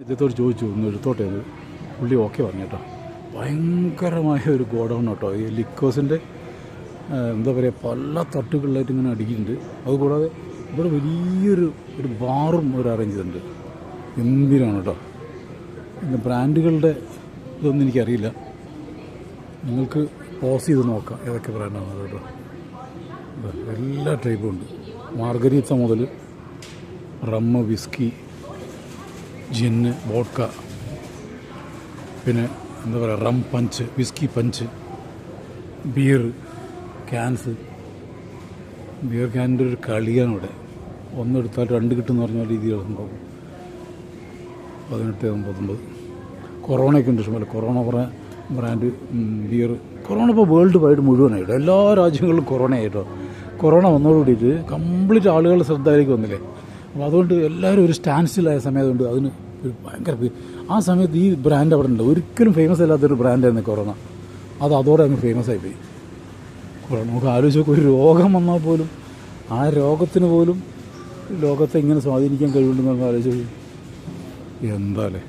ഇദ്ദേഹത്തോട് ചോദിച്ചു ഒന്ന് എടുത്തോട്ടെ അത്. പുള്ളി ഓക്കെ പറഞ്ഞു കേട്ടോ. ഭയങ്കരമായ ഒരു ഗോഡൗൺ കേട്ടോ. ഈ ലിക്കോസിൻ്റെ എന്താ പറയുക, പല തട്ടുകളിലായിട്ട് ഇങ്ങനെ അടിക്കുന്നുണ്ട്. അതുകൂടാതെ ഇവിടെ വലിയൊരു ബാറും ഒരു അറേഞ്ച് ചെയ്തിട്ടുണ്ട്. ഗംഭീരമാണ് കേട്ടോ. പിന്നെ ബ്രാൻഡുകളുടെ ഇതൊന്നും എനിക്കറിയില്ല. നിങ്ങൾക്ക് പോസ് ചെയ്ത് നോക്കാം ഏതൊക്കെ ബ്രാൻഡാണ് കേട്ടോ. എല്ലാ ടൈപ്പും ഉണ്ട്. മാർഗരീത്ത മുതൽ റമ്മ്, വിസ്കി, ജിന്ന്, വോഡ്ക, പിന്നെ എന്താ പറയുക rum punch, whisky punch, beer cans. Beer ക്യാനിൻ്റെ ഒരു കളിയാണ് ഇവിടെ. ഒന്നെടുത്താൽ രണ്ട് കിട്ടുമെന്ന് പറഞ്ഞ രീതിയിലുണ്ടാവും. 18, 19. കൊറോണയൊക്കെ ഉണ്ട് ഇഷ്ടംപോലെ. Corona brand beer. കൊറോണ ഇപ്പോൾ വേൾഡ് വൈഡ് മുഴുവനായിട്ട് എല്ലാ രാജ്യങ്ങളിലും കൊറോണയായിട്ടോ. കൊറോണ വന്നതോടുകൂടിയിട്ട് കംപ്ലീറ്റ് ആളുകളുടെ ശ്രദ്ധ അതിലേക്ക് വന്നില്ലേ. അപ്പോൾ അതുകൊണ്ട് എല്ലാവരും ഒരു സ്റ്റാൻഡ് സ്റ്റില്ലായ സമയത്തുകൊണ്ട് അതിന് ഒരു ഭയങ്കര ആ സമയത്ത് ഈ ബ്രാൻഡ് അവിടെ ഉണ്ട്. ഒരിക്കലും ഫേമസ് അല്ലാത്തൊരു ബ്രാൻഡായിരുന്നു കൊറോണ. അതോടെ അങ്ങ് ഫേമസ് ആയിപ്പോയി. കൊറോണ നമുക്ക് ആലോചിച്ച് നോക്കും, ഒരു രോഗം വന്നാൽ പോലും ആ രോഗത്തിന് പോലും ലോകത്തെ ഇങ്ങനെ സ്വാധീനിക്കാൻ കഴിവുണ്ടെന്ന് നമുക്ക് ആലോചിച്ച് എന്താല്ലേ.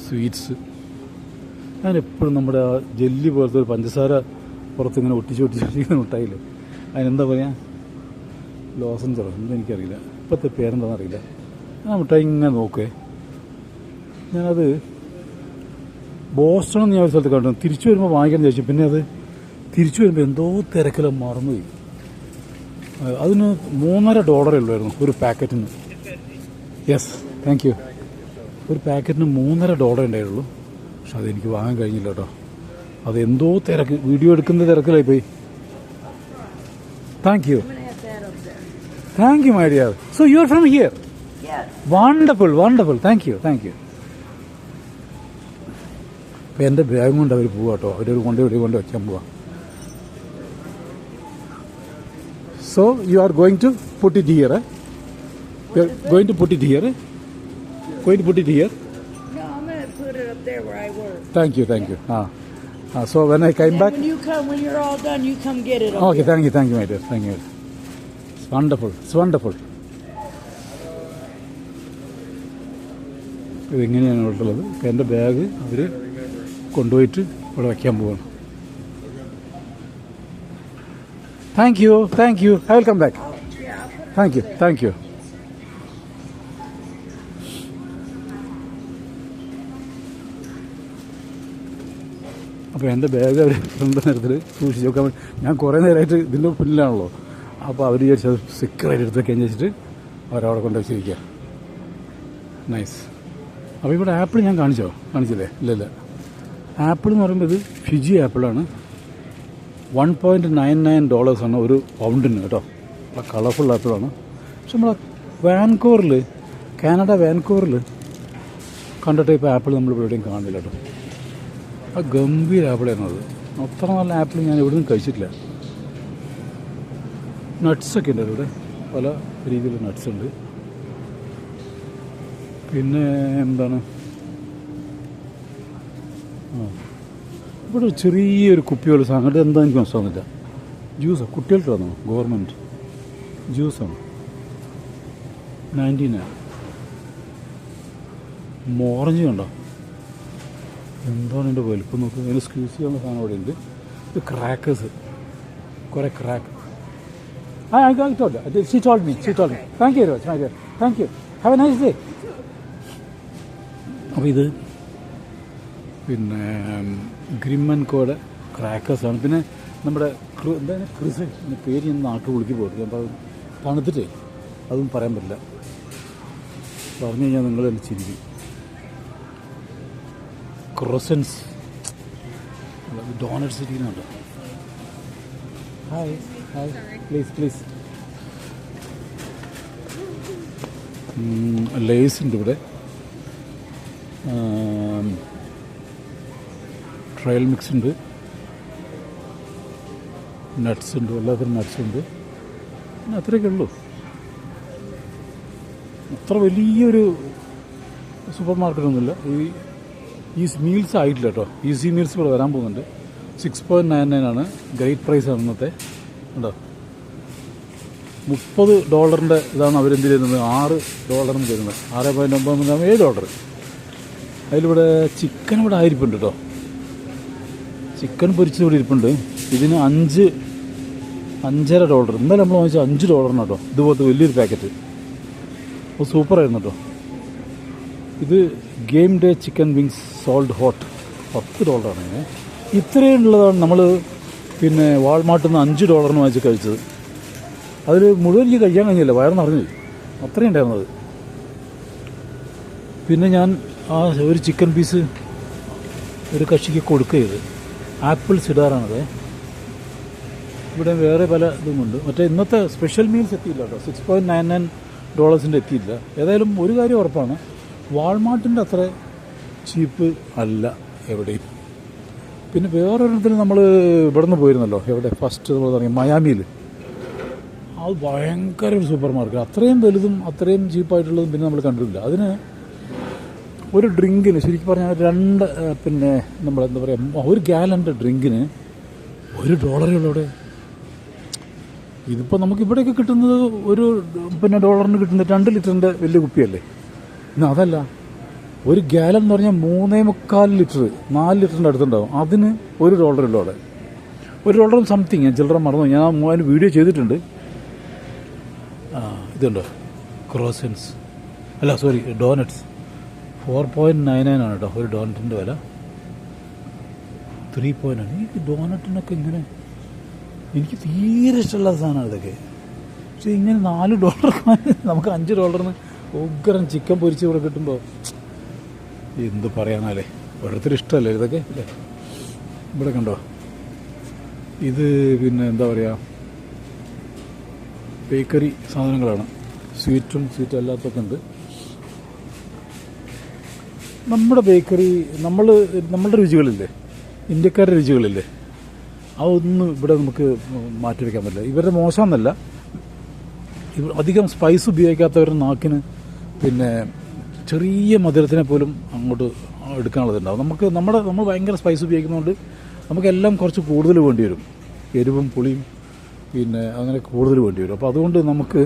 സ്വീറ്റ്സ്, ഞാനെപ്പോഴും നമ്മുടെ ആ ജെല്ലി പോലത്തെ ഒരു പഞ്ചസാര പുറത്തിങ്ങനെ ഒട്ടിച്ച് മിഠായില്ലേ, അതിനെന്താ പറയുക, ലോസഞ്ചറോ എന്താ എനിക്കറിയില്ല, ഇപ്പോഴത്തെ പേരെന്താണെന്ന് അറിയില്ല. ആ മിഠായി ഇങ്ങനെ നോക്കേ. ഞാനത് ബോസ്റ്റൺ എന്ന് ഞാൻ ഒരു സ്ഥലത്ത് കണ്ടു. തിരിച്ചു വരുമ്പോൾ വാങ്ങിക്കാൻ ചോദിച്ചു. പിന്നെ അത് തിരിച്ചു വരുമ്പോൾ എന്തോ തിരക്കിലും മറന്നുപോയി. അതിന് $3.5 ഉള്ളായിരുന്നു ഒരു പാക്കറ്റിന്. Yes, thank you. ഒരു പാക്കറ്റിന് $3.5 ഉണ്ടായുള്ളൂ. പക്ഷെ അതെനിക്ക് വാങ്ങാൻ കഴിഞ്ഞില്ല കേട്ടോ. അതെന്തോ തിരക്ക്, വീഡിയോ എടുക്കുന്ന തിരക്കിലായി പോയി. Thank you, thank you my dear. So you are from here? Wonderful, wonderful. Thank you, thank you. അപ്പം എൻ്റെ ബാഗ് കൊണ്ട് അവർ പോവാ കേട്ടോ. അവരൊരു കൊണ്ട് വയ്ക്കാൻ പോവാം. So you are going to put it here, eh? You are going to put it here, eh? Going to put it here? No, I'm going to put it up there where I work. Thank you, thank you. So when I came back... When you're all done, you come get it. Okay, thank you, my dear. Thank you. It's wonderful, it's wonderful. ഇതിങ്ങനെയാണ് ഉള്ളത്. എൻ്റെ bag അവർ കൊണ്ടുപോയിട്ട് ഇവിടെ വയ്ക്കാൻ പോവാണ്. Thank you. I will come back. Thank you. അപ്പോൾ എൻ്റെ bag അവർ front നേരത്തിൽ സൂക്ഷിച്ച് നോക്കാൻ വേണ്ടി ഞാൻ കുറേ നേരമായിട്ട് ഇതിൻ്റെ പിന്നിലാണല്ലോ. അപ്പോൾ അവർ വിചാരിച്ചത് സെക്യൂറായിട്ട് എടുത്തൊക്കെ വെച്ചിട്ട് അവരവിടെ കൊണ്ട് വെച്ചിരിക്കുക. നൈസ്. അപ്പോൾ ഇവിടെ ആപ്പിൾ ഞാൻ കാണിച്ചില്ലേ? ഇല്ല. ആപ്പിൾ എന്ന് പറയുമ്പോൾ ഇത് ഫിജി ആപ്പിളാണ്. $1.99 ആണ് ഒരു പൗണ്ടിന് കേട്ടോ. നല്ല കളർഫുൾ ആപ്പിളാണ്. പക്ഷെ നമ്മളെ വാൻകൂവറിൽ, കാനഡ വാൻകൂവറിൽ കണ്ട ടൈപ്പ് ആപ്പിൾ നമ്മളിവിടെ എവിടെയും കാണില്ല കേട്ടോ. ആ ഗംഭീര ആപ്പിളായിരുന്നു അത്. അത്ര നല്ല ആപ്പിൾ ഞാൻ എവിടെ നിന്നും കഴിച്ചിട്ടില്ല. നട്ട്സൊക്കെ ഉണ്ട് ഇവിടെ, പല രീതിയിലുള്ള നട്ട്സ് ഉണ്ട്. പിന്നെ എന്താണ്, ഇവിടെ ചെറിയൊരു കുപ്പി പോലെ സാധനം. എന്താ എനിക്ക് മനസ്സിലാവുന്നില്ല. ജ്യൂസോ കുട്ടികൾക്ക് തന്നോ? ഗവൺമെൻറ് ജ്യൂസാണ്. 19. ഓറഞ്ച് കണ്ടോ? എന്താണ് എൻ്റെ വലുപ്പം നോക്കുക. അതിന് സ്ക്യൂസ് ചെയ്യാനുള്ള സാധനം അവിടെ ഉണ്ട്. ഇത് ക്രാക്കേഴ്സ്, കുറേ crack. I told her. She told me. Thank you very much, my dear. Thank you. Have a nice day. അപ്പോൾ ഇത് പിന്നെ ഗ്രിമ്മൻകോയുടെ ക്രാക്കേഴ്സാണ്. പിന്നെ നമ്മുടെ എന്താണ് ക്രിസ്, പേര് ഞാൻ നാട്ടിൽ വിളിക്ക് പോയിട്ട് അപ്പോൾ തണുത്തിട്ടേ അതും പറയാൻ പറ്റില്ല. പറഞ്ഞു കഴിഞ്ഞാൽ നിങ്ങൾ തന്നെ ചിരിക്കും. ക്രോസൻസ് ഡോണറ്റ്സ് ഇരിക്കുന്നുണ്ടോ? Hi please. ലേസ് ഉണ്ട് ഇവിടെ. ട്രയൽ മിക്സ് ഉണ്ട്, നട്ട്സ് ഉണ്ട്, എല്ലാത്തരം നട്ട്സ് ഉണ്ട്. പിന്നെ അത്രയൊക്കെ ഉള്ളൂ. അത്ര വലിയൊരു സൂപ്പർ മാർക്കറ്റൊന്നുമില്ല. ഈ മീൽസ് ആയിട്ടില്ല കേട്ടോ. ഈസി മീൽസ് ഇവിടെ വരാൻ പോകുന്നുണ്ട്. 6.99 ആണ്. ഗ്രേറ്റ് പ്രൈസാണ് ഇന്നത്തെ. ഉണ്ടോ? $30 ഇതാണ് അവരെന്ത് ചെയ്യുന്നത്, $6 തരുന്നത്. $6.9 അതിലിവിടെ ചിക്കൻ ഇവിടെ ആയിരിപ്പുണ്ട് കേട്ടോ. ചിക്കൻ പൊരിച്ചത് ഇവിടെ ഇരിപ്പുണ്ട്. ഇതിന് $5.5 ഇന്നലെ നമ്മൾ വാങ്ങിച്ചാൽ $5 കേട്ടോ. ഇതുപോലത്തെ വലിയൊരു പാക്കറ്റ്. അപ്പോൾ സൂപ്പറായിരുന്നു കേട്ടോ. ഇത് game day chicken wings sold hot $10. ഇത്രയും ഉള്ളതാണ് നമ്മൾ പിന്നെ വാൾമാർട്ടിൽ നിന്ന് $5 വാങ്ങിച്ച് കഴിച്ചത്. അതിൽ മുഴുവൻ എനിക്ക് കഴിക്കാൻ കഴിഞ്ഞില്ല, വയറ് നിറഞ്ഞു, അത്രയും ഉണ്ടായിരുന്നത്. പിന്നെ ഞാൻ ആ ഒരു ചിക്കൻ പീസ് ഒരു കക്ഷിക്ക് കൊടുക്കുകയത്. ആപ്പിൾ സിഡാറാണത്. ഇവിടെ വേറെ പല ഇതുമുണ്ട്. മറ്റേ ഇന്നത്തെ സ്പെഷ്യൽ മീൽസ് എത്തിയില്ല കേട്ടോ. $6.99 എത്തിയില്ല. ഏതായാലും ഒരു കാര്യം ഉറപ്പാണ്, വാൾമാർട്ടിൻ്റെ അത്ര ചീപ്പ് അല്ല എവിടെയും. പിന്നെ വേറൊരിടത്തിൽ നമ്മൾ ഇവിടെ നിന്ന് പോയിരുന്നല്ലോ, എവിടെ ഫസ്റ്റ് നമ്മൾ തുടങ്ങി മയാമിയിൽ. അത് ഭയങ്കര ഒരു സൂപ്പർ മാർക്കറ്റ്, അത്രയും വലുതും അത്രയും ചീപ്പായിട്ടുള്ളതും പിന്നെ നമ്മൾ കണ്ടിട്ടില്ല. അതിന് ഒരു ഡ്രിങ്കിന് ശരിക്കും പറഞ്ഞാൽ പിന്നെ നമ്മളെന്താ പറയുക, ഒരു ഗാലൻ്റെ ഡ്രിങ്കിന് $1 ഉള്ളവിടെ. ഇതിപ്പോൾ നമുക്കിവിടെയൊക്കെ കിട്ടുന്നത് ഒരു പിന്നെ $1 കിട്ടുന്നത് 2 ലിറ്ററിൻ്റെ വലിയ കുപ്പിയല്ലേ. ഇന്ന് അതല്ല, ഒരു ഗാലൻ എന്ന് പറഞ്ഞാൽ 3.25 ലിറ്റർ, 4 ലിറ്ററിൻ്റെ അടുത്തുണ്ടാവും. അതിന് $1 ഉള്ളവിടെ. $1 സംതിങ്, ഞാൻ ചില്ലറ മറന്നു. ഞാൻ അതിന് വീഡിയോ ചെയ്തിട്ടുണ്ട്. ഇതുണ്ടോ ക്രോസൻസ്, അല്ല സോറി ഡോനറ്റ്സ്. 4.99 ആണ് കേട്ടോ ഒരു ഡോനറ്റിൻ്റെ വില. 3.9. ഈ ഡോനറ്റിനൊക്കെ ഇങ്ങനെ എനിക്ക് തീരെ ഇഷ്ടമുള്ള സാധനമാണ് ഇതൊക്കെ. പക്ഷേ ഇങ്ങനെ $4 നമുക്ക് $5 ഉഗ്രൻ ചിക്കൻ പൊരിച്ച് ഇവിടെ കിട്ടുമ്പോൾ എന്ത് പറയാനാലേ, ഓരോരുത്തർ ഇഷ്ടമല്ലേ ഇതൊക്കെ അല്ലേ. ഇവിടെ കണ്ടോ, ഇത് പിന്നെ എന്താ പറയുക, ബേക്കറി സാധനങ്ങളാണ്. സ്വീറ്റും അല്ലാത്തൊക്കെ ഉണ്ട്. നമ്മുടെ ബേക്കറി നമ്മളുടെ രുചികളില്ലേ, ഇന്ത്യക്കാരുടെ രുചികളില്ലേ, അതൊന്നും ഇവിടെ നമുക്ക് മാറ്റി വയ്ക്കാൻ പറ്റില്ല. ഇവരുടെ മോശമെന്നല്ല, അധികം സ്പൈസ് ഉപയോഗിക്കാത്തവരുടെ നാക്കിന് പിന്നെ ചെറിയ മധുരത്തിനെ പോലും അങ്ങോട്ട് എടുക്കാനുള്ളതുണ്ടാവും. നമ്മൾ ഭയങ്കര സ്പൈസ് ഉപയോഗിക്കുന്നതുകൊണ്ട് നമുക്കെല്ലാം കുറച്ച് കൂടുതൽ വേണ്ടി വരും. എരിവും പുളിയും പിന്നെ അങ്ങനെ കൂടുതൽ വേണ്ടി വരും. അപ്പോൾ അതുകൊണ്ട് നമുക്ക്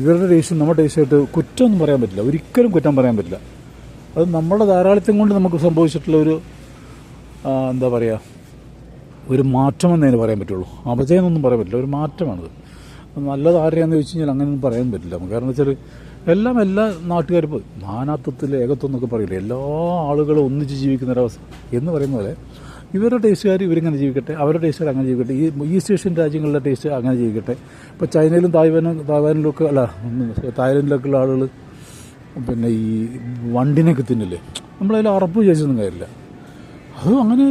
ഇവരുടെ ടേസ്റ്റും നമ്മുടെ ടേസ്റ്റായിട്ട് കുറ്റമൊന്നും പറയാൻ പറ്റില്ല, ഒരിക്കലും കുറ്റം പറയാൻ പറ്റില്ല. അത് നമ്മുടെ ധാരാളിത്തം കൊണ്ട് നമുക്ക് സംഭവിച്ചിട്ടുള്ള ഒരു എന്താ പറയുക, ഒരു മാറ്റമെന്നതിന് പറയാൻ പറ്റുള്ളൂ. അപജയമെന്നൊന്നും പറയാൻ പറ്റില്ല, ഒരു മാറ്റമാണത്. നല്ലത് ആരെയാണെന്ന് ചോദിച്ചു കഴിഞ്ഞാൽ അങ്ങനെയൊന്നും പറയാൻ പറ്റില്ല നമുക്ക്. കാരണം വെച്ചാൽ എല്ലാ നാട്ടുകാരും നാനാത്വത്തിൽ ഏകത്വം എന്നൊക്കെ പറയില്ലേ, എല്ലാ ആളുകളും ഒന്നിച്ച് ജീവിക്കുന്ന ഒരവസ്ഥ എന്ന് പറയുന്ന പോലെ ഇവരുടെ ടേസ്റ്റുകാർ ഇവരിങ്ങനെ ജീവിക്കട്ടെ, അവരുടെ ടേസ്റ്റുകാർ അങ്ങനെ ജീവിക്കട്ടെ, ഈ ഈസ്റ്റ് ഏഷ്യൻ രാജ്യങ്ങളുടെ ടേസ്റ്റ് അങ്ങനെ ജീവിക്കട്ടെ. ഇപ്പോൾ ചൈനയിലും തായ്വാനിലൊക്കെ അല്ല തായ്ലൻഡിലൊക്കെ ഉള്ള ആളുകൾ പിന്നെ ഈ വണ്ടിനൊക്കെ തിന്നില്ലേ, നമ്മളതിൽ അറപ്പ് ചോദിച്ചൊന്നും കാര്യമില്ല. അത് അങ്ങനെ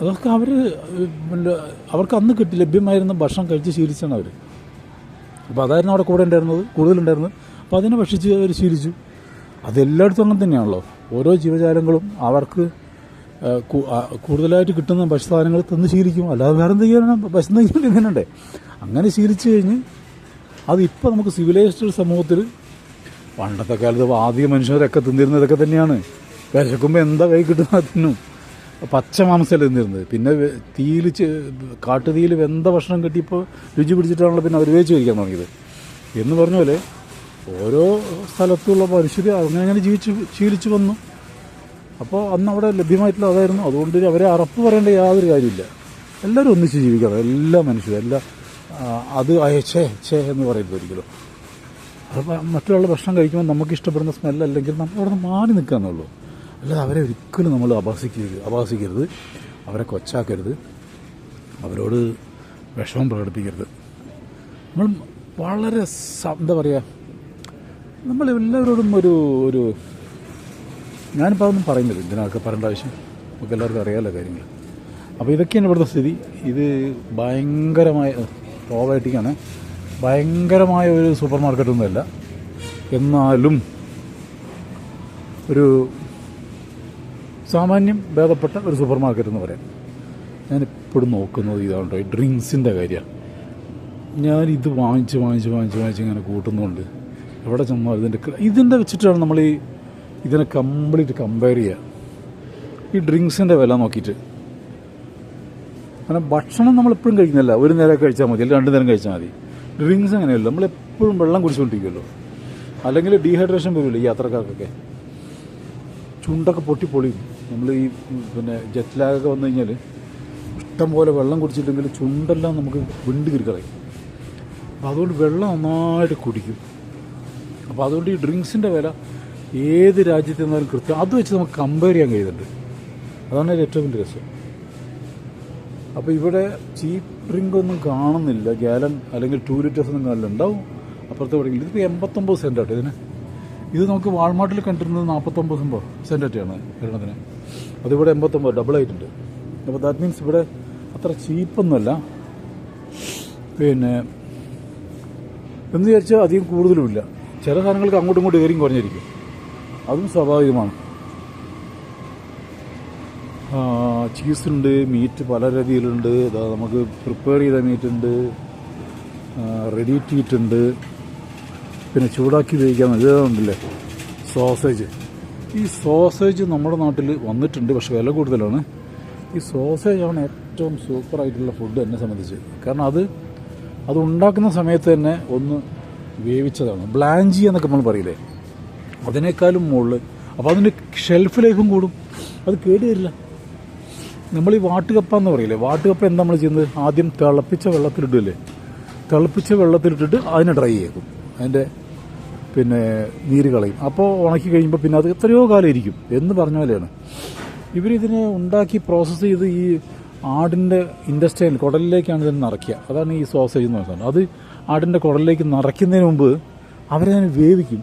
അതൊക്കെ അവർക്ക് അന്ന് ലഭ്യമായിരുന്ന ഭക്ഷണം കഴിച്ച് ശീലിച്ചാണ് അവർ. അപ്പോൾ അതായിരുന്നു അവിടെ കൂടെ ഉണ്ടായിരുന്നത്, കൂടുതലുണ്ടായിരുന്നത്. അപ്പോൾ അതിനെ ഭക്ഷിച്ച് അവർ ശീലിച്ചു. അതെല്ലായിടത്തും അങ്ങനെ തന്നെയാണല്ലോ. ഓരോ ജീവജാലങ്ങളും അവർക്ക് കൂടുതലായിട്ട് കിട്ടുന്ന ഭക്ഷ്യസാധനങ്ങൾ തിന്ന് ശീലിക്കും. അല്ലാതെ വേറെ എന്ത് ചെയ്യാനാണ്, ഭക്ഷണം തിന്നണ്ടേ. അങ്ങനെ ശീലിച്ചു കഴിഞ്ഞ് അതിപ്പോൾ നമുക്ക് സിവിലൈസ്ഡ് സമൂഹത്തിൽ പണ്ടത്തെ കാലത്ത് ആദ്യ മനുഷ്യരൊക്കെ തിന്നിരുന്നതൊക്കെ തന്നെയാണ്. വിശക്കുമ്പോൾ എന്താ കൈ കിട്ടുന്ന തിന്നും. പച്ച മാംസമല്ല തിന്നിരുന്നത്. പിന്നെ കാട്ടുതീയിൽ വെന്ത ഭക്ഷണം കിട്ടിയപ്പോൾ രുചി പിടിച്ചിട്ടാണല്ലോ പിന്നെ അവർ വേവിച്ച് കഴിക്കാൻ തുടങ്ങിയത്. എന്ന് പറഞ്ഞ പോലെ ഓരോ സ്ഥലത്തുള്ള മനുഷ്യർ അങ്ങനെ ശീലിച്ചു വന്നു. അപ്പോൾ അന്ന് അവിടെ ലഭ്യമായിട്ടുള്ള അതായിരുന്നു. അതുകൊണ്ട് അവരെ അറപ്പ് പറയേണ്ട യാതൊരു കാര്യമില്ല. എല്ലാവരും ഒന്നിച്ച് ജീവിക്കണം, എല്ലാ മനുഷ്യരും എല്ലാം. അത് ഛേ എന്ന് പറയുന്നത് ഒരിക്കലും. അപ്പോൾ മറ്റുള്ള ഭക്ഷണം കഴിക്കുമ്പോൾ നമുക്ക് ഇഷ്ടപ്പെടുന്ന സ്മെല്ലല്ലെങ്കിൽ നമ്മൾ അവിടെ നിന്ന് മാറി നിൽക്കാന്നുള്ളൂ. അല്ലാതെ അവരെ ഒരിക്കലും നമ്മൾ അപഹസിക്കരുത്, അവരെ കൊച്ചാക്കരുത്, അവരോട് വിഷമം പ്രകടിപ്പിക്കരുത്. നമ്മൾ വളരെ എന്താ പറയുക, നമ്മളെല്ലാവരോടും ഒരു ഞാനിപ്പോൾ അതൊന്നും പറയുന്നില്ല, ഇതിനൊക്കെ പറയേണ്ട ആവശ്യം നമുക്ക് എല്ലാവർക്കും അറിയാമല്ലോ കാര്യങ്ങൾ. അപ്പോൾ ഇതൊക്കെയാണ് ഇവിടുത്തെ സ്ഥിതി. ഇത് ഭയങ്കരമായ പ്രോബയോട്ടിക്കാണ്, ഭയങ്കരമായ ഒരു സൂപ്പർ മാർക്കറ്റൊന്നുമല്ല, എന്നാലും ഒരു സാമാന്യം ഭേദപ്പെട്ട ഒരു സൂപ്പർ മാർക്കറ്റ് എന്ന് പറയാം. ഞാനിപ്പോഴും നോക്കുന്നത് ഇതാണ്, ഈ ഡ്രിങ്ക്സിൻ്റെ കാര്യമാണ്. ഞാനിത് വാങ്ങിച്ച് ഇങ്ങനെ കൂട്ടുന്നുണ്ട്. എവിടെ ചെന്നാൽ ഇതിൻ്റെ വെച്ചിട്ടാണ് നമ്മൾ ഇതിനെ കംപ്ലീറ്റ് കമ്പയർ ചെയ്യുക, ഈ ഡ്രിങ്ക്സിൻ്റെ വില നോക്കിയിട്ട്. കാരണം ഭക്ഷണം നമ്മളെപ്പോഴും കഴിക്കുന്നില്ല, ഒരു നേരം കഴിച്ചാൽ മതി, അല്ലെങ്കിൽ 2 നേരം കഴിച്ചാൽ മതി. ഡ്രിങ്ക്സ് അങ്ങനെയല്ല, നമ്മളെപ്പോഴും വെള്ളം കുടിച്ചുകൊണ്ടിരിക്കുമല്ലോ, അല്ലെങ്കിൽ ഡീഹൈഡ്രേഷൻ വരുമല്ലോ ഈ യാത്രക്കാർക്കൊക്കെ. ചുണ്ടൊക്കെ പൊട്ടിപ്പൊളിയും. നമ്മൾ ഈ ജെറ്റ് ലാഗൊക്കെ വന്നു കഴിഞ്ഞാൽ ഇഷ്ടം പോലെ വെള്ളം കുടിച്ചിട്ടുണ്ടെങ്കിൽ ചുണ്ടെല്ലാം നമുക്ക് വിണ്ട് കിരിക്കളയും. അപ്പോൾ അതുകൊണ്ട് വെള്ളം നന്നായിട്ട് കുടിക്കും. അപ്പോൾ അതുകൊണ്ട് ഈ ഡ്രിങ്ക്സിൻ്റെ വില ഏത് രാജ്യത്ത് നിന്നാലും കൃത്യം അത് വെച്ച് നമുക്ക് കമ്പയർ ചെയ്യാൻ കഴിയുന്നുണ്ട്. അതാണ് ഏറ്റവും വലിയ രസം. അപ്പോൾ ഇവിടെ ചീപ്പ് ഡ്രിങ്ക് ഒന്നും കാണുന്നില്ല. ഗാലൻ അല്ലെങ്കിൽ 2 ലിറ്റേഴ്സ് ഒന്നും കാണില്ല. ഉണ്ടാവും അപ്പുറത്തെ എവിടെയെങ്കിലും. ഇതിപ്പോൾ 89 സെൻറ്റ് ആട്ടോ ഇതിന്. ഇത് നമുക്ക് വാൾമാർട്ടിൽ കണ്ടിരുന്നത് 49 സെൻറ്റാണ് ഒരെണ്ണത്തിന്. അതിവിടെ 89 ഡബിൾ ആയിട്ടുണ്ട്. അപ്പോൾ ദാറ്റ് മീൻസ് ഇവിടെ അത്ര ചീപ്പൊന്നുമല്ല. എന്ന് വിചാരിച്ചാൽ അധികം കൂടുതലുമില്ല. ചില സാധനങ്ങൾക്ക് അങ്ങോട്ടും ഇങ്ങോട്ടും ഏറിയും കുറഞ്ഞിരിക്കും, അതും സ്വാഭാവികമാണ്. ചീസുണ്ട്, മീറ്റ് പല രീതിയിലുണ്ട്. നമുക്ക് പ്രിപ്പയർ ചെയ്ത മീറ്റ് ഉണ്ട്, റെഡി ടു ഈറ്റ് ഉണ്ട്, പിന്നെ ചൂടാക്കി ഉപയോഗിക്കാമെന്ന് ഇതുണ്ടല്ലേ സോസേജ്. ഈ സോസേജ് നമ്മുടെ നാട്ടിൽ വന്നിട്ടുണ്ട്, പക്ഷെ വില കൂടുതലാണ്. ഈ സോസേജാണ് ഏറ്റവും സൂപ്പറായിട്ടുള്ള ഫുഡ് എന്നെ സംബന്ധിച്ച്. കാരണം അത് ഉണ്ടാക്കുന്ന സമയത്ത് തന്നെ ഒന്ന് വേവിച്ചതാണ്. ബ്ലാഞ്ചി എന്നൊക്കെ നമ്മൾ പറയില്ലേ, അതിനേക്കാളും മുകളിൽ. അപ്പോൾ അതിൻ്റെ ഷെൽഫ് ലൈഫും കൂടും, അത് കേടുവരില്ല. നമ്മൾ ഈ വാട്ടുകപ്പ എന്ന് പറയില്ലേ, വാട്ടുകപ്പ എന്താ നമ്മൾ ചെയ്യുന്നത്? ആദ്യം തിളപ്പിച്ച വെള്ളത്തിലിടല്ലേ, തിളപ്പിച്ച വെള്ളത്തിലിട്ടിട്ട് അതിനെ ഡ്രൈ ചെയ്യും, അതിൻ്റെ നീര് കളയും. അപ്പോൾ ഉണക്കി കഴിയുമ്പോൾ പിന്നെ അത് എത്രയോ കാലം ഇരിക്കും എന്ന് പറഞ്ഞ പോലെയാണ്. ഇവരിതിനെ ഉണ്ടാക്കി പ്രോസസ്സ് ചെയ്ത് ഈ ആടിൻ്റെ ഇൻഡസ്ട്രിയിൽ കുടലിലേക്കാണ് ഇതിനെ നിറയ്ക്കുക. അതാണ് ഈ സോസേജ് എന്ന് പറയുന്നത്. അത് ആടിൻ്റെ കുടലിലേക്ക് നിറയ്ക്കുന്നതിന് മുമ്പ് അവരതിനെ വേവിക്കും.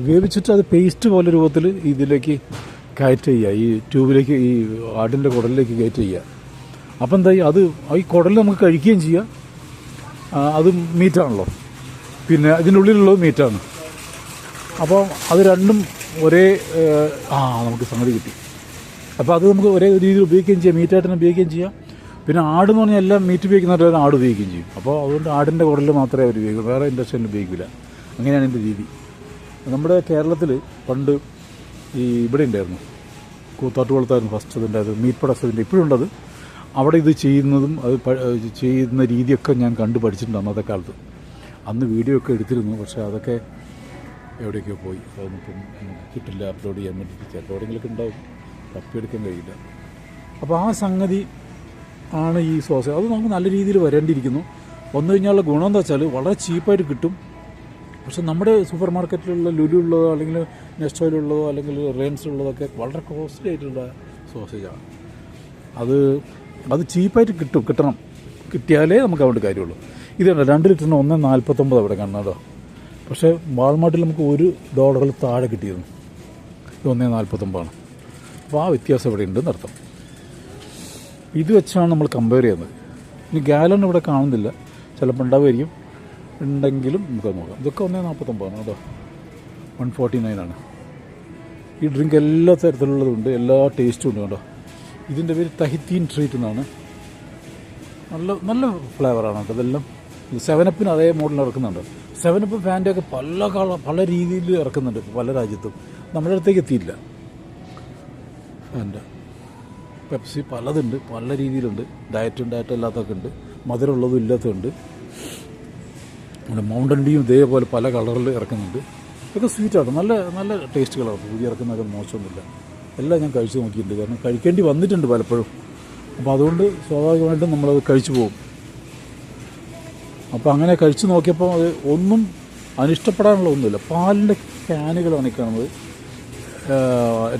വേവിച്ചിട്ട് അത് പേസ്റ്റ് പോലെ രൂപത്തിൽ ഇതിലേക്ക് കയറ്റ് ചെയ്യുക, ഈ ട്യൂബിലേക്ക്, ഈ ആടിൻ്റെ കുടലിലേക്ക് കയറ്റ് ചെയ്യുക. അപ്പം എന്തായി, അത് ഈ കുടലിൽ നമുക്ക് കഴിക്കുകയും ചെയ്യാം. അത് മീറ്റാണല്ലോ, പിന്നെ ഇതിൻ്റെ ഉള്ളിലുള്ളത് മീറ്റാണ്. അപ്പോൾ അത് രണ്ടും ഒരേ നമുക്ക് സംഗതി കിട്ടി. അപ്പോൾ അത് നമുക്ക് ഒരേ രീതിയിൽ ഉപയോഗിക്കുകയും ചെയ്യാം, മീറ്റായിട്ട് തന്നെ ഉപയോഗിക്കുകയും ചെയ്യാം. പിന്നെ ആടെന്ന് പറഞ്ഞാൽ എല്ലാം മീറ്റ് ഉപയോഗിക്കുന്നവരെ ആട് ഉപയോഗിക്കുകയും ചെയ്യും. അപ്പോൾ അതുകൊണ്ട് ആടിൻ്റെ കുടലിൽ മാത്രമേ അവർ ഉപയോഗിക്കൂ, വേറെ ഇൻഡസ്ട്രിയിൽ ഉപയോഗിക്കില്ല. അങ്ങനെയാണ് എൻ്റെ രീതി. നമ്മുടെ കേരളത്തിൽ പണ്ട് ഇവിടെ ഉണ്ടായിരുന്നു, കൂത്താട്ടുകുളത്തായിരുന്നു ഫസ്റ്റ് അതുണ്ടായത്, മീറ്റ് പ്രൊഡക്ട്സിൻ്റെ. ഇപ്പോഴും ഉണ്ടത്. അവിടെ ഇത് ചെയ്യുന്നതും അത് ചെയ്യുന്ന രീതിയൊക്കെ ഞാൻ കണ്ടു പഠിച്ചിട്ടുണ്ട് അന്നത്തെ കാലത്ത്. അന്ന് വീഡിയോ ഒക്കെ എടുത്തിരുന്നു, പക്ഷേ അതൊക്കെ എവിടേക്കോ പോയി. അതൊന്നും ഇപ്പം കിട്ടില്ല അപ്ലോഡ് ചെയ്യാൻ വേണ്ടിയിട്ട്. ചിലപ്പോൾ എവിടെയെങ്കിലൊക്കെ ഉണ്ടാവും, തപ്പിയെടുക്കാൻ കഴിയില്ല. അപ്പോൾ ആ സംഗതി ആണ് ഈ സോസ്. അത് നമുക്ക് നല്ല രീതിയിൽ വരേണ്ടിയിരിക്കുന്നു. വന്നു കഴിഞ്ഞാലുള്ള ഗുണം എന്താ വെച്ചാൽ വളരെ ചീപ്പായിട്ട് കിട്ടും. പക്ഷെ നമ്മുടെ സൂപ്പർ മാർക്കറ്റിലുള്ള ലുലുള്ളതോ അല്ലെങ്കിൽ നെസ്റ്റോയിലുള്ളതോ അല്ലെങ്കിൽ റിലയൻസിലുള്ളതൊക്കെ വളരെ കോസ്റ്റ്ലി ആയിട്ടുള്ള സോസേജാണ്. അത് ചീപ്പായിട്ട് കിട്ടണം. കിട്ടിയാലേ നമുക്ക് അവിടെ കാര്യമുള്ളൂ. ഇതുണ്ട് 2 ലിറ്ററിന് 1.49 അവിടെ കാണണം കേട്ടോ. പക്ഷേ വാൾമാർട്ടിൽ നമുക്ക് $1 താഴെ കിട്ടിയിരുന്നു. ഇത് 1.49. അപ്പോൾ ആ വ്യത്യാസം ഇവിടെ ഉണ്ടെന്ന് അർത്ഥം. ഇത് വെച്ചാണ് നമ്മൾ കമ്പയർ ചെയ്യുന്നത്. ഇനി ഗാലൺ ഇവിടെ കാണുന്നില്ല, ചിലപ്പോൾ ഉണ്ടാവുമായിരിക്കും. ഉണ്ടെങ്കിലും നമുക്ക് നോക്കാം. ഇതൊക്കെ 1.49 കേട്ടോ, 149 ഈ ഡ്രിങ്ക് എല്ലാ തരത്തിലുള്ളതുണ്ട്, എല്ലാ ടേസ്റ്റും ഉണ്ട് കേട്ടോ. ഇതിൻ്റെ പേര് തഹിത്തീൻ ട്രീറ്റ് എന്നാണ്. നല്ല ഫ്ലേവറാണ് കേട്ടോ ഇതെല്ലാം. 7-Upന് അതേ മോഡലിൽ ഇറക്കുന്നുണ്ട്. 7-Up ഫാൻ്റെയൊക്കെ പല രീതിയിൽ ഇറക്കുന്നുണ്ട് പല രാജ്യത്തും. നമ്മുടെ അടുത്തേക്ക് എത്തിയില്ല ഫാൻ്റെ. പെപ്സി പലതുണ്ട്, പല രീതിയിലുണ്ട്. ഡയറ്റ് ഇല്ലാത്തതൊക്കെ ഉണ്ട്, മധുരമുള്ളതും ഇല്ലാത്തതുണ്ട്. മൗണ്ടൻ ഡ്യൂയും ഇതേപോലെ പല കളറിൽ ഇറക്കുന്നുണ്ട്. ഇതൊക്കെ സ്വീറ്റാണ്, നല്ല ടേസ്റ്റുകളാണ്. പുതിയ ഇറക്കുന്നതൊക്കെ മോശമൊന്നുമില്ല. എല്ലാം ഞാൻ കഴിച്ചു നോക്കിയിട്ടുണ്ട്, കാരണം കഴിക്കേണ്ടി വന്നിട്ടുണ്ട് പലപ്പോഴും. അപ്പോൾ അതുകൊണ്ട് സ്വാഭാവികമായിട്ടും നമ്മളത് കഴിച്ചു പോകും. അപ്പോൾ അങ്ങനെ കഴിച്ചു നോക്കിയപ്പോൾ അത് ഒന്നും അനിഷ്ടപ്പെടാനുള്ള ഒന്നുമില്ല. പാലിൻ്റെ ക്യാനുകളാണ് ഈ കാണുന്നത്.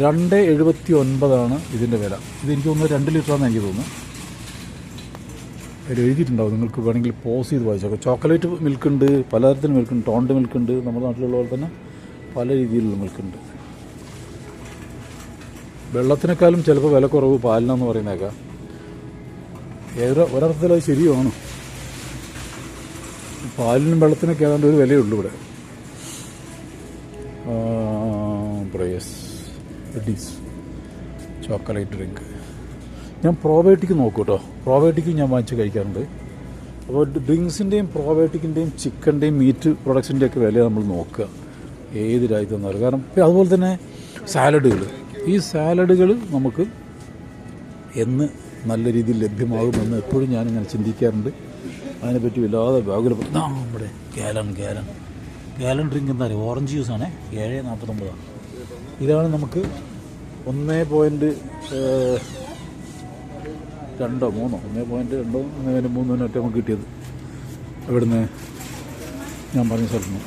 2.79 ഇതിൻ്റെ വില. ഇതെനിക്ക് തോന്നുന്നത് 2 ലിറ്ററാണെന്ന് എനിക്ക് തോന്നുന്നു. അതിൽ എഴുതിയിട്ടുണ്ടാവും, നിങ്ങൾക്ക് വേണമെങ്കിൽ പോസ് ചെയ്ത് വായിച്ചോക്കാം. ചോക്ലേറ്റ് മിൽക്കുണ്ട്, പലതരത്തിൽ മിൽക്കുണ്ട്. ടോണ്ട് മിൽക്കുണ്ട്, നമ്മുടെ നാട്ടിലുള്ള പോലെ തന്നെ പല രീതിയിലുള്ള മിൽക്കുണ്ട്. വെള്ളത്തിനേക്കാളും ചിലപ്പോൾ വില കുറവ് പാലിനെന്ന് പറയുന്നേക്കാം. ഒരർത്ഥത്തിൽ അത് ശരിയാണ്. പാലിനും വെള്ളത്തിനൊക്കെ ഏതാണ്ട് ഒരു വിലയുള്ളൂ ഇവിടെ. Brace Eddy's chocolate drink. ഞാൻ പ്രോബയോട്ടിക് നോക്കും കേട്ടോ. പ്രോബയോട്ടിക്ക് ഞാൻ വാങ്ങിച്ച് കഴിക്കാറുണ്ട്. അപ്പോൾ ഡ്രിങ്ക്സിൻ്റെയും പ്രോബയോട്ടിക്കിൻ്റെയും ചിക്കൻ്റെയും മീറ്റ് പ്രൊഡക്ട്സിൻ്റെയൊക്കെ വില നമ്മൾ നോക്കുക, ഏത് രാജ്യത്തെന്നാലും. കാരണം അതുപോലെ തന്നെ സാലഡുകൾ. ഈ സാലഡുകൾ നമുക്ക് എന്ന് നല്ല രീതിയിൽ ലഭ്യമാകുമെന്ന് എപ്പോഴും ഞാനിങ്ങനെ ചിന്തിക്കാറുണ്ട്. അതിനെപ്പറ്റി വല്ലാതെ വ്യാകുലപ്പെട്ടു. നമ്മുടെ ഗാലൻ ഡ്രിങ്ക് എന്താ പറയുക, ഓറഞ്ച് ജ്യൂസാണ്. 7.49. ഇതാണ് നമുക്ക് 1.2 1.3 നമുക്ക് കിട്ടിയത് ഇവിടുന്ന് ഞാൻ പറഞ്ഞ സ്ഥലത്ത് നിന്ന്.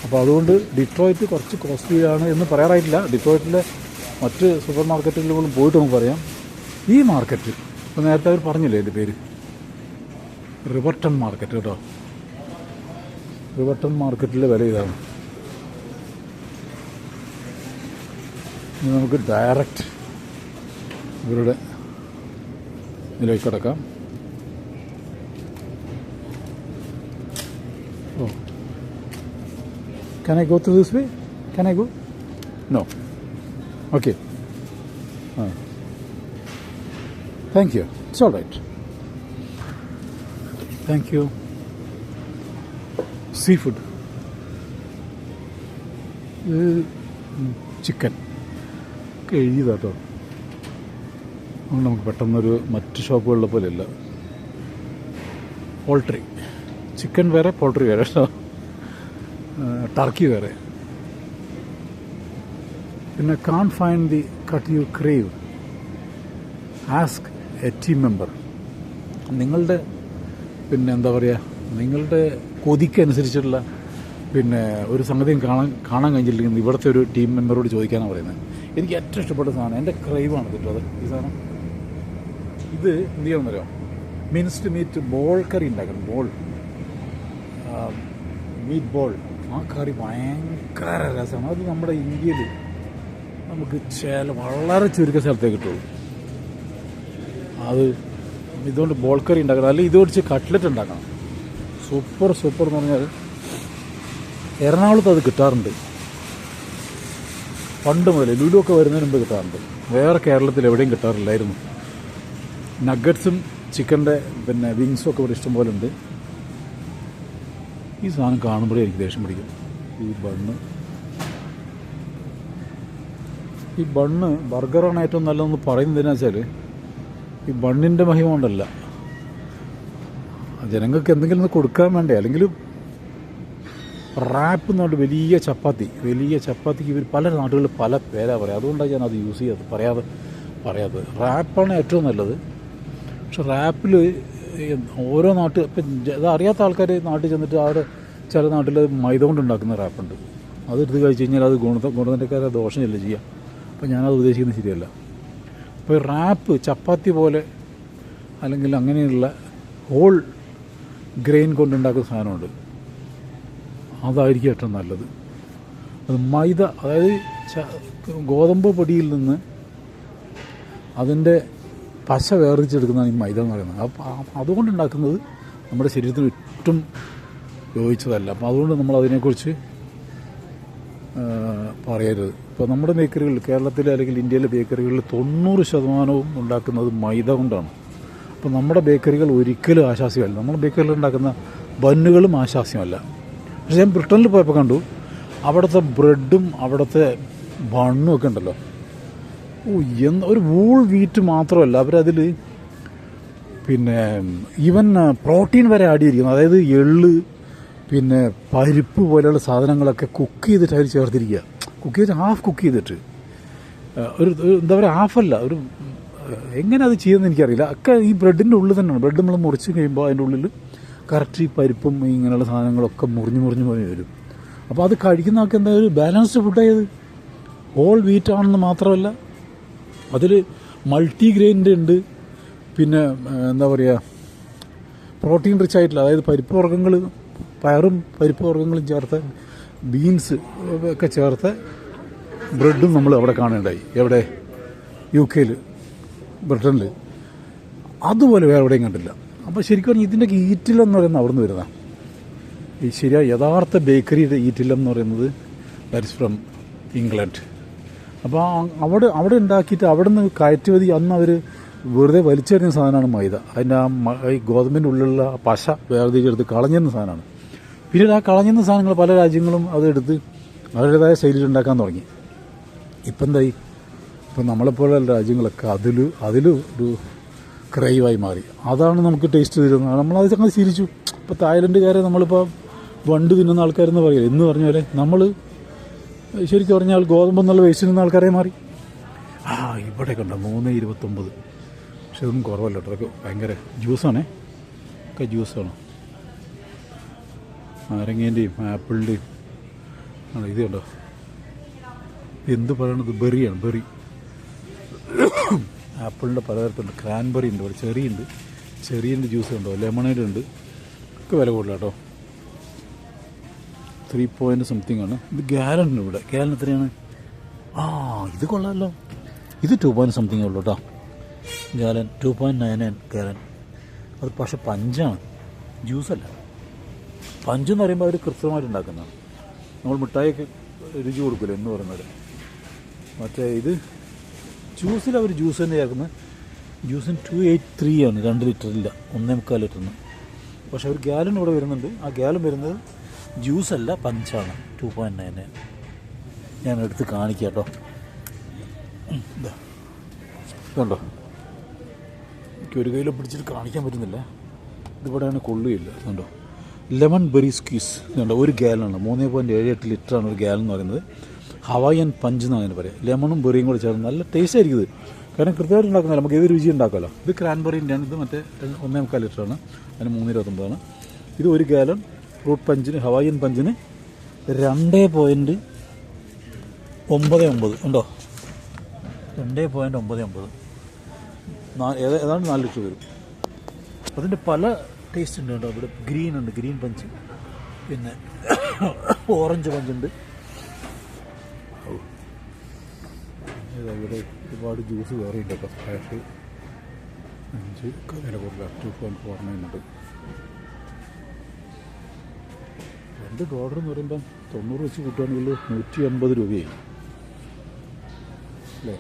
അപ്പോൾ അതുകൊണ്ട് ഡിട്രോയിറ്റ് കുറച്ച് കോസ്റ്റ്ലിയാണ് എന്ന് പറയാറായിട്ടില്ല. ഡിട്രോയിറ്റിലെ മറ്റ് സൂപ്പർ മാർക്കറ്റുകളിലും പോയിട്ട് നമുക്ക് പറയാം. ഈ മാർക്കറ്റ് ഇപ്പോൾ നേരത്തെ അവർ പറഞ്ഞില്ലേ എൻ്റെ പേര്, റിവർട്ടൺ മാർക്കറ്റ് കേട്ടോ. റിവർട്ടൺ മാർക്കറ്റിലെ വില ഇതാണ്. ഇനി നമുക്ക് ഡയറക്റ്റ് ഇവരുടെ ഇതിലേക്ക് കിടക്കാം. ഓ, can I go through this way? Can I go? No. Okay. Thank you. It's all right. Thank you. Seafood. Chicken ഒക്കെ എഴുതിയതാട്ടോ. അതുകൊണ്ട് നമുക്ക് പെട്ടെന്നൊരു മറ്റ് ഷോപ്പുകളിലെ പോലെയല്ല. പോൾട്രി, ചിക്കൻ വേറെ, പോൾട്രി വേറെ, ടർക്കി വേറെ. പിന്നെ can't find the cut you crave, ask a team member. നിങ്ങളുടെ പിന്നെ എന്താ പറയുക, നിങ്ങളുടെ കൊതിക്കനുസരിച്ചുള്ള പിന്നെ ഒരു സംഗതിയും കാണാൻ കഴിഞ്ഞില്ലെങ്കിൽ ഇവിടുത്തെ ഒരു ടീം മെമ്പറോട് ചോദിക്കാനാണ് പറയുന്നത്. എനിക്ക് ഏറ്റവും ഇഷ്ടപ്പെട്ട സാധനം, എൻ്റെ ക്രൈവാണ് കേട്ടോ അത്. ഈ സാധനം ഇത് എന്ത് ചെയ്യണമെന്നറിയോ, മിൻസ്ഡ് മീറ്റ് ബോൾ കറി ഉണ്ടാക്കണം. മീറ്റ് ബോൾ, ആ കറി ഭയങ്കര രസമാണ്. അത് നമ്മുടെ ഇന്ത്യയിൽ നമുക്ക് വളരെ ചുരുക്ക സ്ഥലത്തേ കിട്ടുള്ളൂ. അത് ഇതുകൊണ്ട് ബോൾ കറി ഉണ്ടാക്കണം, അല്ലെങ്കിൽ ഇത് വെച്ച് കട്ട്ലറ്റ് ഉണ്ടാക്കണം. സൂപ്പർ എന്ന് പറഞ്ഞാൽ എറണാകുളത്ത് അത് കിട്ടാറുണ്ട്. പണ്ട് മുതൽ ലുലുവൊക്കെ വരുന്നതിന് മുമ്പ് കിട്ടാറുണ്ട്. വേറെ കേരളത്തിൽ എവിടെയും കിട്ടാറില്ലായിരുന്നു. നഗറ്റ്സും ചിക്കൻ്റെ പിന്നെ വിങ്സും ഒക്കെ ഇവിടെ ഇഷ്ടംപോലെ ഉണ്ട്. ഈ സാധനം കാണുമ്പോഴേ എനിക്ക് ദേഷ്യം പിടിക്കും. ഈ ബണ്ണ് ബർഗറാണ് ഏറ്റവും നല്ലതെന്ന് പറയുന്നതെന്ന് വെച്ചാൽ ഈ ബണ്ണിൻ്റെ മഹിമ കൊണ്ടല്ല, ജനങ്ങൾക്ക് എന്തെങ്കിലും ഒന്ന് കൊടുക്കാൻ വേണ്ടേ. അല്ലെങ്കിൽ റാപ്പ് എന്ന് പറഞ്ഞിട്ട് വലിയ ചപ്പാത്തിക്ക് ഇവർ പല നാടുകളിൽ പല പേരാ പറയുക. അതുകൊണ്ടാണ് ഞാൻ അത് യൂസ് ചെയ്യാത്തത്, പറയാത്തത്. റാപ്പാണ് ഏറ്റവും നല്ലത്. പക്ഷെ റാപ്പിൽ ഓരോ നാട്ടിൽ ഇപ്പം അത് അറിയാത്ത ആൾക്കാർ നാട്ടിൽ ചെന്നിട്ട് അവിടെ ചില നാട്ടിൽ മൈദ കൊണ്ട് ഉണ്ടാക്കുന്ന റാപ്പുണ്ട്. അതെടുത്ത് കഴിച്ച് കഴിഞ്ഞാൽ അത് ഗുണത്തിൻ്റെക്കാരെ ദോഷമില്ല ചെയ്യുക. അപ്പം ഞാനത് ഉദ്ദേശിക്കുന്നത് ശരിയല്ല. അപ്പോൾ റാപ്പ് ചപ്പാത്തി പോലെ അല്ലെങ്കിൽ അങ്ങനെയുള്ള ഹോൾ ഗ്രെയിൻ കൊണ്ടുണ്ടാക്കുന്ന സാധനമുണ്ട്, അതായിരിക്കും ഏറ്റവും നല്ലത്. അത് മൈദ, അതായത് ഗോതമ്പ് പൊടിയിൽ നിന്ന് അതിൻ്റെ പശ വേർതിരിച്ചെടുക്കുന്നതാണ് ഈ മൈദ എന്ന് പറയുന്നത്. അപ്പോൾ അതുകൊണ്ടുണ്ടാക്കുന്നത് നമ്മുടെ ശരീരത്തിന് ഏറ്റവും യോജിച്ചതല്ല. അപ്പോൾ അതുകൊണ്ട് നമ്മൾ അതിനെക്കുറിച്ച് പറയരുത്. ഇപ്പോൾ നമ്മുടെ ബേക്കറികളിൽ, കേരളത്തിലെ അല്ലെങ്കിൽ ഇന്ത്യയിലെ ബേക്കറികളിൽ 90% ഉണ്ടാക്കുന്നത് മൈദ കൊണ്ടാണ്. അപ്പോൾ നമ്മുടെ ബേക്കറികൾ ഒരിക്കലും ആശാസ്യമല്ല. നമ്മുടെ ബേക്കറികൾ ഉണ്ടാക്കുന്ന ബന്നുകളും ആശാസ്യമല്ല. പക്ഷേ ഞാൻ ബ്രിട്ടനിൽ പോയപ്പോൾ കണ്ടു, അവിടുത്തെ ബ്രെഡും അവിടുത്തെ ബണ്ണും ഒക്കെ ഉണ്ടല്ലോ, ഒരു വൂൾ വീറ്റ് മാത്രമല്ല, അവരതിൽ പിന്നെ ഈവൻ പ്രോട്ടീൻ വരെ ആഡ് ചെയ്തിരിക്കുന്നു. അതായത് എള്ള്, പിന്നെ പരിപ്പ് പോലെയുള്ള സാധനങ്ങളൊക്കെ കുക്ക് ചെയ്തിട്ട് അവർ ചേർത്തിരിക്കുക. ഹാഫ് കുക്ക് ചെയ്തിട്ട്, ഒരു എന്താ പറയുക, ഹാഫല്ല, ഒരു എങ്ങനെ അത് ചെയ്യുന്നത് എനിക്കറിയില്ല. ഒക്കെ ഈ ബ്രെഡിൻ്റെ ഉള്ളിൽ തന്നെയാണ്. ബ്രെഡ് നമ്മൾ മുറിച്ച് കഴിയുമ്പോൾ അതിൻ്റെ ഉള്ളിൽ കറക്റ്റ് ഈ പരിപ്പും ഇങ്ങനെയുള്ള സാധനങ്ങളൊക്കെ മുറിഞ്ഞ് പോയി വരും. അപ്പോൾ അത് കഴിക്കുന്നതൊക്കെ എന്താ ഒരു ബാലൻസ്ഡ് ഫുഡായത്. ഹോൾ വീറ്റ് ആണെന്ന് മാത്രമല്ല, അതിൽ മൾട്ടിഗ്രെയിൻ്റെ ഉണ്ട്, പിന്നെ എന്താ പറയുക, പ്രോട്ടീൻ റിച്ച് ആയിട്ടുള്ള, അതായത് പരിപ്പ് വർഗ്ഗങ്ങൾ, പയറും പരിപ്പ് വർഗ്ഗങ്ങളും ചേർത്ത്, ബീൻസ് ഒക്കെ ചേർത്ത് ബ്രെഡും നമ്മൾ അവിടെ കാണേണ്ടായി. എവിടെ? UK, ബ്രിട്ടനിൽ. അതുപോലെ വേറെ എവിടെയും കണ്ടില്ല. അപ്പോൾ ശരിക്കും പറഞ്ഞാൽ ഇതിൻ്റെയൊക്കെ ഈറ്റിലം എന്ന് പറയുന്നത് അവിടെ നിന്ന് വരുന്നതാണ്. ഈ യഥാർത്ഥ ബേക്കറിയുടെ ഈറ്റിലം എന്ന് പറയുന്നത് ദാറ്റ് ഇസ് ഫ്രം ഇംഗ്ലണ്ട്. അപ്പോൾ അവിടെ ഉണ്ടാക്കിയിട്ട് അവിടെ നിന്ന് കയറ്റുമതി, അന്ന് അവർ വെറുതെ വലിച്ചെറിഞ്ഞ സാധനമാണ് മൈദ. അതിൻ്റെ ഈ ഗോതമ്പിൻ്റെ ഉള്ളിലുള്ള പശ വേർതിരിച്ചെടുത്ത് കളഞ്ഞിരുന്ന സാധനമാണ്. പിന്നീട് ആ കളഞ്ഞിരുന്ന സാധനങ്ങൾ പല രാജ്യങ്ങളും അതെടുത്ത് അവരുടേതായ ശൈലിയിൽ ഉണ്ടാക്കാൻ തുടങ്ങി. ഇപ്പം എന്തായി, ഇപ്പം നമ്മളെപ്പോലുള്ള രാജ്യങ്ങളൊക്കെ അതിൽ ഒരു ക്രൈവായി മാറി. അതാണ് നമുക്ക് ടേസ്റ്റ് തരുന്നത്. നമ്മളത് അങ്ങനെ ശീലിച്ചു. ഇപ്പോൾ തായ്ലൻഡുകാരെ നമ്മളിപ്പോൾ വണ്ട് തിന്നുന്ന ആൾക്കാരെന്ന് പറയില്ല എന്ന് പറഞ്ഞാൽ നമ്മൾ ശരിക്കും പറഞ്ഞാൽ ഗോതമ്പെന്നുള്ള വേസ്റ്റ് തിന്നുന്ന ആൾക്കാരെ മാറി. ഇവിടെ കണ്ടോ 3.29. പക്ഷെ ഇതൊന്നും കുറവല്ല കേട്ടോ. അതൊക്കെ ഭയങ്കര ജ്യൂസാണേ. ഒക്കെ ജ്യൂസാണ്. നാരങ്ങേൻ്റെയും ആപ്പിളിൻ്റെയും ആണ്. ഇത് കണ്ടോ, എന്ത് പറയണത്, ബെറിയാണ്, ബെറി. ആപ്പിളിൻ്റെ പലതരത്തിലുണ്ട്. ക്രാൻബെറി ഉണ്ട്, ഇവിടെ ചെറിയുണ്ട്, ചെറിയൻ്റെ ജ്യൂസ് ഉണ്ടോ, ലെമണേഡ് ഉണ്ട്. ഒക്കെ വില കൂടുതലാണ് കേട്ടോ. 3 പോയിൻറ്റ് സംതിങ് ആണ്. ഇത് ഗാലനുണ്ട് ഇവിടെ. ഗാലൻ എത്രയാണ്? ഇത് കൊള്ളാമല്ലോ. ഇത് 2 പോയിൻറ്റ് സംതിങ് ഉള്ളൂ കേട്ടോ. Gallon 2.99 gallon. അത് പക്ഷേ പഞ്ചാണ്, ജ്യൂസല്ല. പഞ്ചെന്ന് പറയുമ്പോൾ അവർ കൃത്രിമമായിട്ട് ഉണ്ടാക്കുന്നതാണ്. നമ്മൾ മിഠായിയൊക്കെ രുചി കൊടുക്കില്ല എന്ന് പറയുന്നത്. മറ്റേ ഇത് ജ്യൂസിൽ അവർ ജ്യൂസ് തന്നെ ചേർക്കുന്നത്. ജ്യൂസിന് 283 ആണ്, 2 ലിറ്ററില്ല, 1.25 ലിറ്ററിന്. പക്ഷെ ഒരു ഗാലൻ ഇവിടെ വരുന്നുണ്ട്. ആ ഗാലൻ വരുന്നത് ജ്യൂസല്ല, പഞ്ചാണ്. 2.99. ഞാൻ എടുത്ത് കാണിക്കാം കേട്ടോ. ഇതുണ്ടോ, എനിക്ക് ഒരു കയ്യിൽ പിടിച്ചിട്ട് കാണിക്കാൻ പറ്റുന്നില്ല. ഇതിവിടെയാണ് കൊള്ളുകയില്ല. ഇതുണ്ടോ, ലെമൺ ബെറി സ്ക്വീസ്. ഇതുണ്ടോ, ഒരു ഗാലനാണ്, 3.78 ലിറ്ററാണ് ഒരു ഗാലൻ എന്ന് പറയുന്നത്. ഹവായിയൻ പഞ്ച് എന്ന് അങ്ങനെ പറയാം. ലെമണും ബെറിയും കൂടെ ചേർന്ന് നല്ല ടേസ്റ്റ് ആയിരിക്കും ഇത്. കാരണം കൃത്യമായിട്ട് ഉണ്ടാക്കുന്നില്ല, നമുക്ക് ഏത് രുചി ഉണ്ടാക്കാമല്ലോ. ഇത് ക്രാൻബെറിൻ്റെയാണ്. ഇത് മറ്റേ 1.25 ലിറ്ററാണ്, അതിന് 3.29. ഇത് ഒരു ഗാലൻ ഫ്രൂട്ട് പഞ്ചിന്, ഹവായിയൻ പഞ്ചിന് 2.99 ഉണ്ടോ, 2.99. ഏതാണ്ട് 4 ലിറ്റർ വരും. അതിൻ്റെ പല ടേസ്റ്റ് ഉണ്ട് കേട്ടോ. ഇവിടെ ഗ്രീൻ ഉണ്ട്, ഗ്രീൻ പഞ്ച്, പിന്നെ ഓറഞ്ച് പഞ്ചുണ്ട്. ഇവിടെ ഒരുപാട് ജ്യൂസ് വേറെ ഉണ്ട് കേട്ടോ. സ്പാഷ് 5 വില കൂടുതൽ 2.49 ഉണ്ട്. $2 എന്ന് പറയുമ്പം 90 വെച്ച് കൂട്ടുകയാണെങ്കിൽ 180 രൂപയായി അല്ലേ.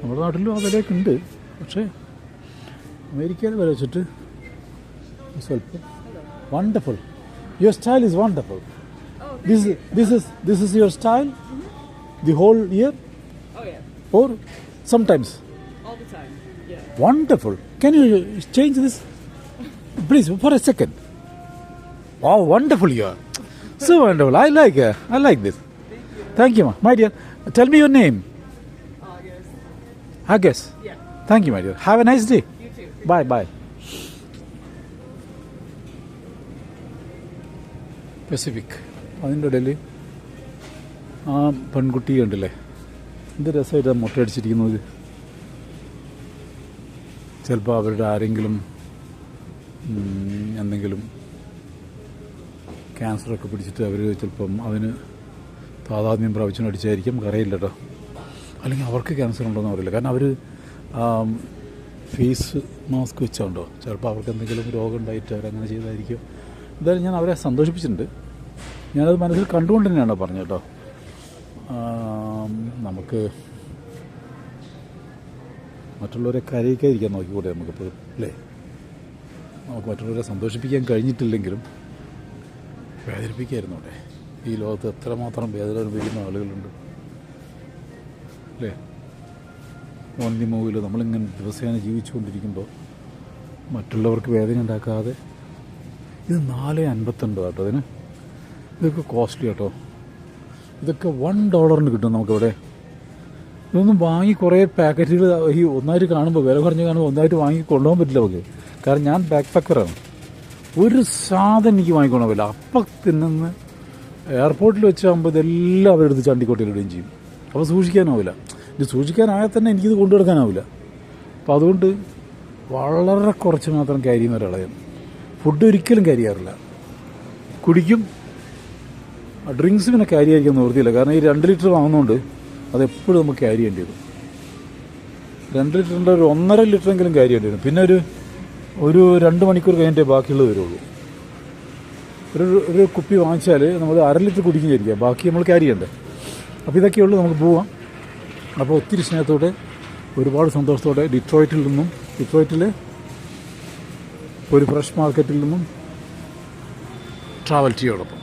നമ്മുടെ നാട്ടിലും ആ വിലയൊക്കെ ഉണ്ട്. പക്ഷേ അമേരിക്കയിൽ വില വെച്ചിട്ട് സ്വല്പം. Wonderful, your style is wonderful. This is your style the whole year? Oh yeah. Or sometimes? All the time. Yeah. Wonderful. Can you change this please for a second? Wow, wonderful you are. So wonderful. I like this. Thank you, my dear. Tell me your name. Agus. Yeah. Thank you, my dear. Have a nice day. You too. Bye. Pacific. അതിൻ്റെ ഇടയിൽ ആ പെൺകുട്ടി കണ്ടില്ലേ, എന്ത് രസമായിട്ടാണ് മുട്ടയടിച്ചിരിക്കുന്നത്. ചിലപ്പോൾ അവരുടെ ആരെങ്കിലും എന്തെങ്കിലും ക്യാൻസറൊക്കെ പിടിച്ചിട്ട് അവർ ചിലപ്പം അതിന് താതാത്മ്യം പ്രാപിച്ചുകൊണ്ടടിച്ചായിരിക്കും, അറിയില്ല കേട്ടോ. അല്ലെങ്കിൽ അവർക്ക് ക്യാൻസർ ഉണ്ടോയെന്ന് അറിയില്ല. കാരണം അവർ ഫേസ് മാസ്ക് വെച്ചുണ്ടോ, ചിലപ്പോൾ അവർക്ക് എന്തെങ്കിലും രോഗം ഉണ്ടായിട്ട് അവരങ്ങനെ ചെയ്തായിരിക്കും. എന്തായാലും ഞാൻ അവരെ സന്തോഷിപ്പിച്ചിട്ടുണ്ട്. ഞാനത് മനസ്സിൽ കണ്ടുകൊണ്ട് തന്നെയാണ് പറഞ്ഞത് കേട്ടോ. നമുക്ക് മറ്റുള്ളവരെ കരയിക്കാതിരിക്കാൻ നോക്കിക്കൂടെ നമുക്കിപ്പോഴും അല്ലേ. നമുക്ക് മറ്റുള്ളവരെ സന്തോഷിപ്പിക്കാൻ കഴിഞ്ഞിട്ടില്ലെങ്കിലും വേദനിപ്പിക്കായിരുന്നു അവിടെ. ഈ ലോകത്ത് എത്രമാത്രം വേദന അനുഭവിക്കുന്ന ആളുകളുണ്ട് അല്ലേ. ഓൺലി മൂവിൽ നമ്മളിങ്ങനെ ദിവസേന ജീവിച്ചുകൊണ്ടിരിക്കുമ്പോൾ മറ്റുള്ളവർക്ക് വേദന ഉണ്ടാക്കാതെ. ഇത് 4.52 കേട്ടോ അതിന്. ഇതൊക്കെ കോസ്റ്റ്ലി കേട്ടോ. ഇതൊക്കെ $1 കിട്ടും നമുക്കിവിടെ. ഇതൊന്നും വാങ്ങി കുറേ പാക്കറ്റുകൾ ഈ ഒന്നായിട്ട് കാണുമ്പോൾ, വില കുറഞ്ഞ് കാണുമ്പോൾ ഒന്നായിട്ട് വാങ്ങി കൊണ്ടുപോകാൻ പറ്റില്ല നമുക്ക്. കാരണം ഞാൻ ബാക്ക് പാക്കറാണ്. ഒരു സാധനം എനിക്ക് വാങ്ങിക്കൊണ്ടു പോകില്ല. അപ്പം തിന്നുന്ന എയർപോർട്ടിൽ വെച്ചാകുമ്പോൾ ഇതെല്ലാം അവരെടുത്ത് ചണ്ടിക്കോട്ടയിലിടുകയും ചെയ്യും. അപ്പോൾ സൂക്ഷിക്കാനാവില്ല. ഇത് സൂക്ഷിക്കാനായാൽ തന്നെ എനിക്കിത് കൊണ്ടു നടക്കാനാവില്ല. അപ്പോൾ അതുകൊണ്ട് വളരെ കുറച്ച് മാത്രം ക്യാരി ചെയ്യുന്ന ഒരാളെ. ഫുഡ് ഒരിക്കലും ക്യാരി ചെയ്യാറില്ല. കുടിക്കും, ഡ്രിങ്ക്സ് പിന്നെ ക്യാരി ആയിരിക്കാൻ നിവൃത്തിയില്ല. കാരണം ഈ 2 ലിറ്റർ വാങ്ങുന്നതുകൊണ്ട് അതെപ്പോഴും നമുക്ക് ക്യാരി ചെയ്യേണ്ടി വരും. 2 ലിറ്ററിൻ്റെ ഒരു 1.5 ലിറ്ററെങ്കിലും ക്യാരി ചെയ്യേണ്ടി വരും. പിന്നെ ഒരു 2 മണിക്കൂർ കഴിഞ്ഞിട്ടേ ബാക്കിയുള്ളത് വരുള്ളൂ. ഒരു കുപ്പി വാങ്ങിച്ചാൽ നമ്മൾ 1/2 ലിറ്റർ കുടിക്കുന്നതായിരിക്കാം, ബാക്കി നമ്മൾ ക്യാരി ചെയ്യണ്ടേ. അപ്പോൾ ഇതൊക്കെയുള്ളൂ, നമുക്ക് പോവാം. അപ്പോൾ ഒത്തിരി സ്നേഹത്തോടെ, ഒരുപാട് സന്തോഷത്തോടെ ഡിട്രോയിറ്റിൽ ഒരു ഫ്രഷ് മാർക്കറ്റിൽ നിന്നും ട്രാവൽ ചെയ്യോടൊപ്പം.